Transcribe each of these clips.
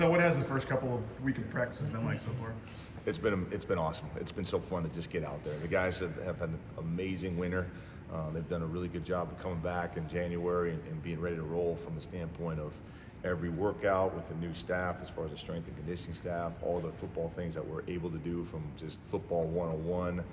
So what has the first couple of week of practices been like so far? It's been awesome. It's been so fun to just get out there. The guys have had an amazing winter. They've done a really good job of coming back in January and being ready to roll from the standpoint of every workout with the new staff, as far as the strength and conditioning staff, all the football things that we're able to do, from just football 101,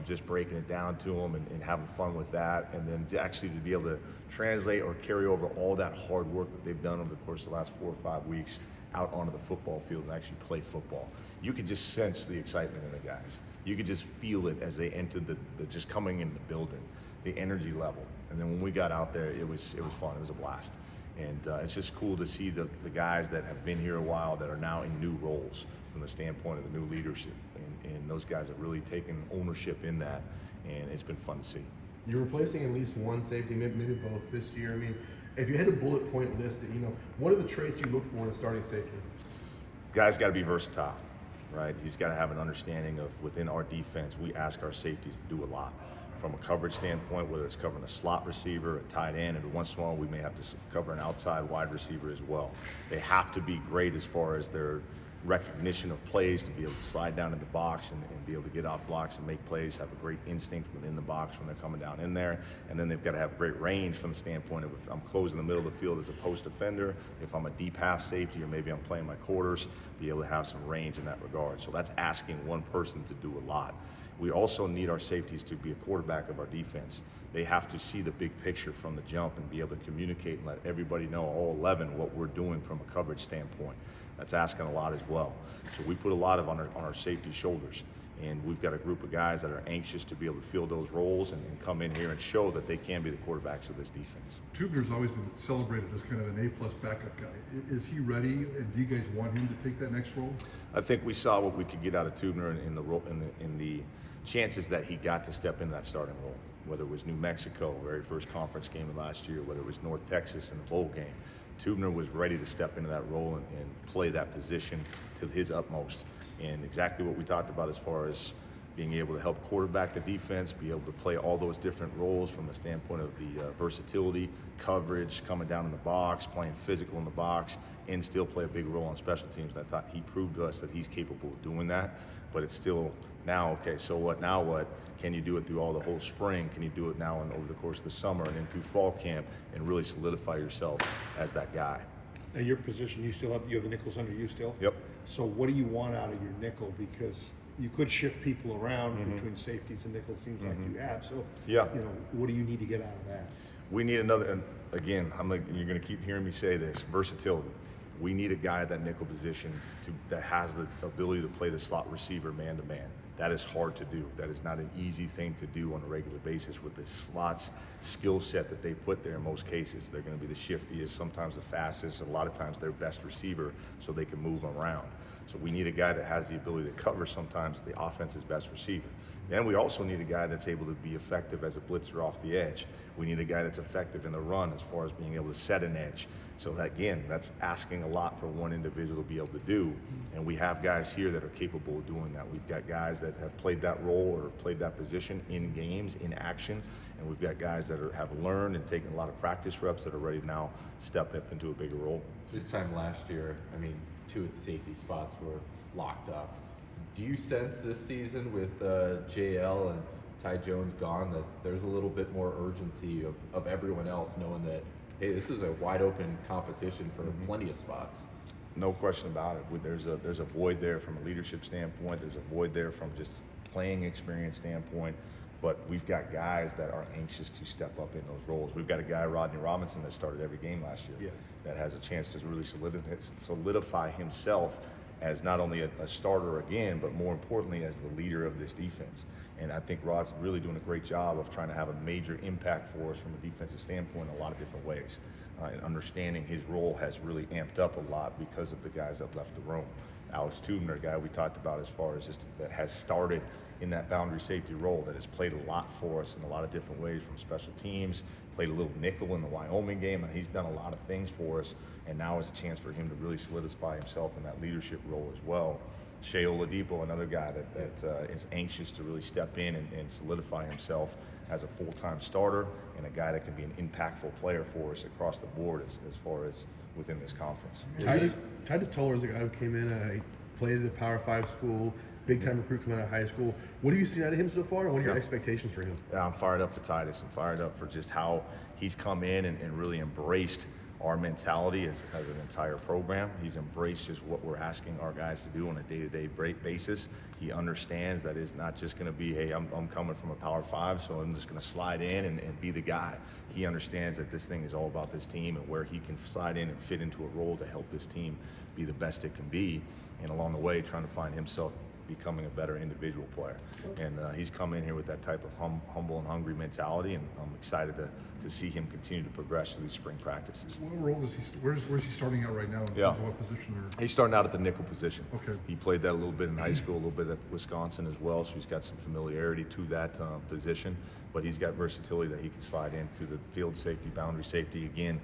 just breaking it down to them and having fun with that, and then actually to be able to translate or carry over all that hard work that they've done over the course of the last 4 or 5 weeks out onto the football field and actually play football. You could just sense the excitement in the guys. You could just feel it as they entered the just coming into the building, the energy level. And then when we got out there, it was fun. It was a blast. And it's just cool to see the guys that have been here a while that are now in new roles from the standpoint of the new leadership. And those guys have really taken ownership in that, and it's been fun to see. You're replacing at least one safety, maybe both this year. I mean, if you had a bullet point list, what are the traits you look for in a starting safety? Guy's got to be versatile, right? He's got to have an understanding of, within our defense, we ask our safeties to do a lot. From a coverage standpoint, whether it's covering a slot receiver, a tight end, and once in a while we may have to cover an outside wide receiver as well. They have to be great as far as their recognition of plays, to be able to slide down in the box and be able to get off blocks and make plays, have a great instinct within the box when they're coming down in there. And then they've got to have great range from the standpoint of, if I'm closing the middle of the field as a post defender, if I'm a deep half safety, or maybe I'm playing my quarters, be able to have some range in that regard. So that's asking one person to do a lot. We also need our safeties to be a quarterback of our defense. They have to see the big picture from the jump and be able to communicate and let everybody know, all 11, what we're doing from a coverage standpoint. That's asking a lot as well. So we put a lot on our safety shoulders. And we've got a group of guys that are anxious to be able to fill those roles and come in here and show that they can be the quarterbacks of this defense. Tubner's always been celebrated as kind of an A-plus backup guy. Is he ready, and do you guys want him to take that next role? I think we saw what we could get out of Tubner in the chances that he got to step into that starting role. Whether it was New Mexico, very first conference game of last year, whether it was North Texas in the bowl game, Tubner was ready to step into that role and play that position to his utmost. And exactly what we talked about as far as being able to help quarterback the defense, be able to play all those different roles from the standpoint of the versatility, coverage, coming down in the box, playing physical in the box, and still play a big role on special teams. And I thought he proved to us that he's capable of doing that. But it's still now, okay, so what, now what? Can you do it through all the whole spring? Can you do it now and over the course of the summer and then through fall camp and really solidify yourself as that guy? Now your position, you have the nickels under you still? Yep. So what do you want out of your nickel? Because you could shift people around between safeties and nickels, seems like you have. So, yeah, what do you need to get out of that? We need another, and again, you're going to keep hearing me say this, versatility. We need a guy at that nickel position that has the ability to play the slot receiver man-to-man. That is hard to do. That is not an easy thing to do on a regular basis with the slots skill set that they put there in most cases. They're going to be the shiftiest, sometimes the fastest, and a lot of times their best receiver so they can move around. So we need a guy that has the ability to cover sometimes the offense's best receiver. Then we also need a guy that's able to be effective as a blitzer off the edge. We need a guy that's effective in the run as far as being able to set an edge. So that, again, that's asking a lot for one individual to be able to do. And we have guys here that are capable of doing that. We've got guys that have played that role or played that position in games, in action. And we've got guys that have learned and taken a lot of practice reps that are ready to now step up into a bigger role. This time last year, 2 of the safety spots were locked up. Do you sense this season with JL and Ty Jones gone that there's a little bit more urgency of everyone else knowing that, hey, this is a wide open competition for plenty of spots? No question about it. There's a void there from a leadership standpoint. There's a void there from just playing experience standpoint. But we've got guys that are anxious to step up in those roles. We've got a guy, Rodney Robinson, that started every game last year, that has a chance to really solidify himself as not only a starter again, but more importantly as the leader of this defense. And I think Rod's really doing a great job of trying to have a major impact for us from a defensive standpoint in a lot of different ways. And understanding his role has really amped up a lot because of the guys that left the room. Alex Tubner, a guy we talked about as far as just that has started in that boundary safety role, that has played a lot for us in a lot of different ways from special teams, played a little nickel in the Wyoming game, and he's done a lot of things for us, and now is a chance for him to really solidify himself in that leadership role as well. Shea Oladipo, another guy that is anxious to really step in and solidify himself as a full-time starter and a guy that can be an impactful player for us across the board as far as within this conference. Titus Toller is a guy who came in, he played at a Power 5 school, big-time recruit coming out of high school. What have you seen out of him so far, and what are your expectations for him? Yeah, I'm fired up for Titus. I'm fired up for just how he's come in and really embraced our mentality as an entire program. He's embraced just what we're asking our guys to do on a day-to-day basis. He understands that it's not just going to be, hey, I'm coming from a Power 5, so I'm just going to slide in and be the guy. He understands that this thing is all about this team and where he can slide in and fit into a role to help this team be the best it can be, and along the way trying to find himself becoming a better individual player. And he's come in here with that type of humble and hungry mentality, and I'm excited to see him continue to progress through these spring practices. What role does he? Where's he starting out right now? In terms of what position? Or? He's starting out at the nickel position. Okay. He played that a little bit in high school, a little bit at Wisconsin as well, so he's got some familiarity to that position. But he's got versatility that he can slide into the field safety, boundary safety. Again,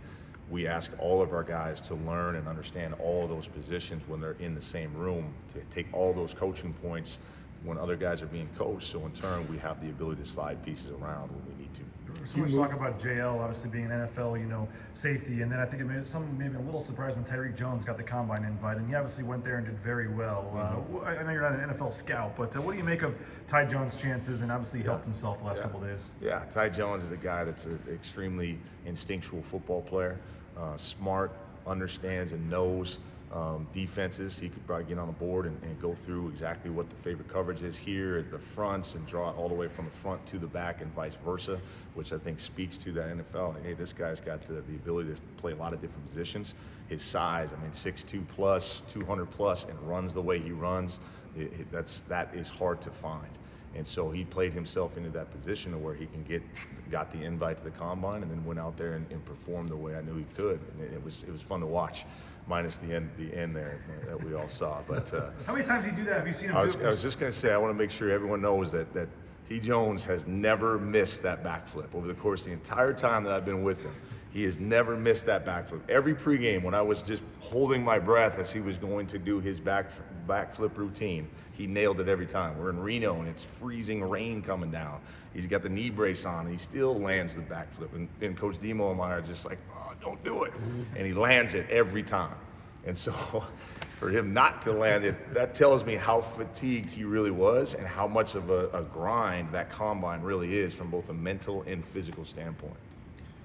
we ask all of our guys to learn and understand all of those positions when they're in the same room, to take all those coaching points when other guys are being coached, so in turn we have the ability to slide pieces around when we need to. So much talk about JL obviously being an NFL, safety, and then I think it made maybe a little surprised when Tyreek Jones got the combine invite, and he obviously went there and did very well. I know you're not an NFL scout, but what do you make of Ty Jones' chances, and obviously he helped himself the last couple of days? Yeah, Ty Jones is a guy that's an extremely instinctual football player, smart, understands and knows defenses. He could probably get on the board and go through exactly what the favorite coverage is here at the fronts and draw it all the way from the front to the back and vice versa, which I think speaks to that NFL. And, hey, this guy's got the ability to play a lot of different positions. His size, 6'2 plus, 200 plus, and runs the way he runs, that is hard to find. And so he played himself into that position where he can got the invite to the combine and then went out there and performed the way I knew he could. And it was fun to watch, minus the end there that we all saw. But how many times did he do that? Have you seen him I do it? was just going to say, I want to make sure everyone knows that T. Jones has never missed that backflip over the course of the entire time that I've been with him. He has never missed that backflip. Every pregame, when I was just holding my breath as he was going to do his backflip routine, he nailed it every time. We're in Reno and it's freezing rain coming down. He's got the knee brace on and he still lands the backflip. And Coach Demo and I are just like, oh, don't do it. And he lands it every time. And so for him not to land it, that tells me how fatigued he really was and how much of a grind that combine really is from both a mental and physical standpoint.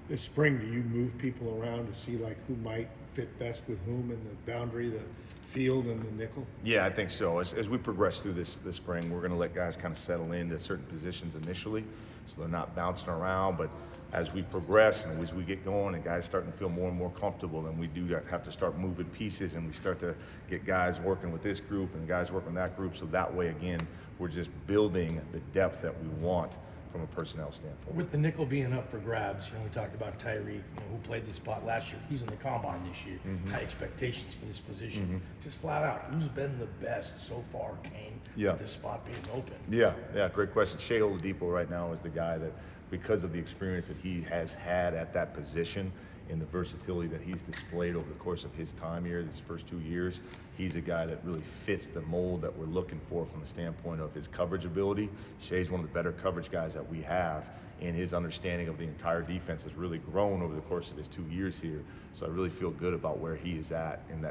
This spring, do you move people around to see who might fit best with whom in the boundary, the field, and the nickel? Yeah, I think so. As we progress through this spring, we're going to let guys kind of settle into certain positions initially, so they're not bouncing around. But as we progress and as we get going and guys starting to feel more and more comfortable, then we do have to start moving pieces, and we start to get guys working with this group and guys working with that group. So that way, again, we're just building the depth that we want from a personnel standpoint. With the nickel being up for grabs, we talked about Tyreek, who played the spot last year. He's in the combine this year. High expectations for this position. Just flat out, who's been the best so far, Kane, with this spot being open? Yeah, great question. Shea Oladipo right now is the guy that, because of the experience that he has had at that position and the versatility that he's displayed over the course of his time here, these first 2 years, he's a guy that really fits the mold that we're looking for from the standpoint of his coverage ability. Shea's one of the better coverage guys that we have, and his understanding of the entire defense has really grown over the course of his 2 years here. So I really feel good about where he is at in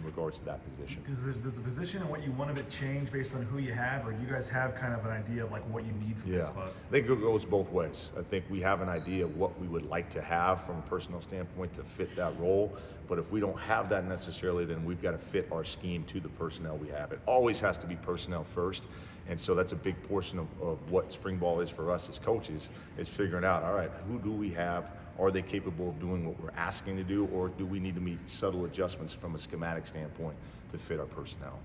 regards to that position. Does the position and what you want of it change based on who you have, or do you guys have kind of an idea of what you need from that spot? I think it goes both ways. I think we have an idea of what we would like to have from a personnel standpoint to fit that role. But if we don't have that necessarily, then we've got to fit our scheme to the personnel we have. It always has to be personnel first. And so that's a big portion of what spring ball is for us as coaches, is figuring out, all right, who do we have? Are they capable of doing what we're asking to do, or do we need to make subtle adjustments from a schematic standpoint to fit our personnel?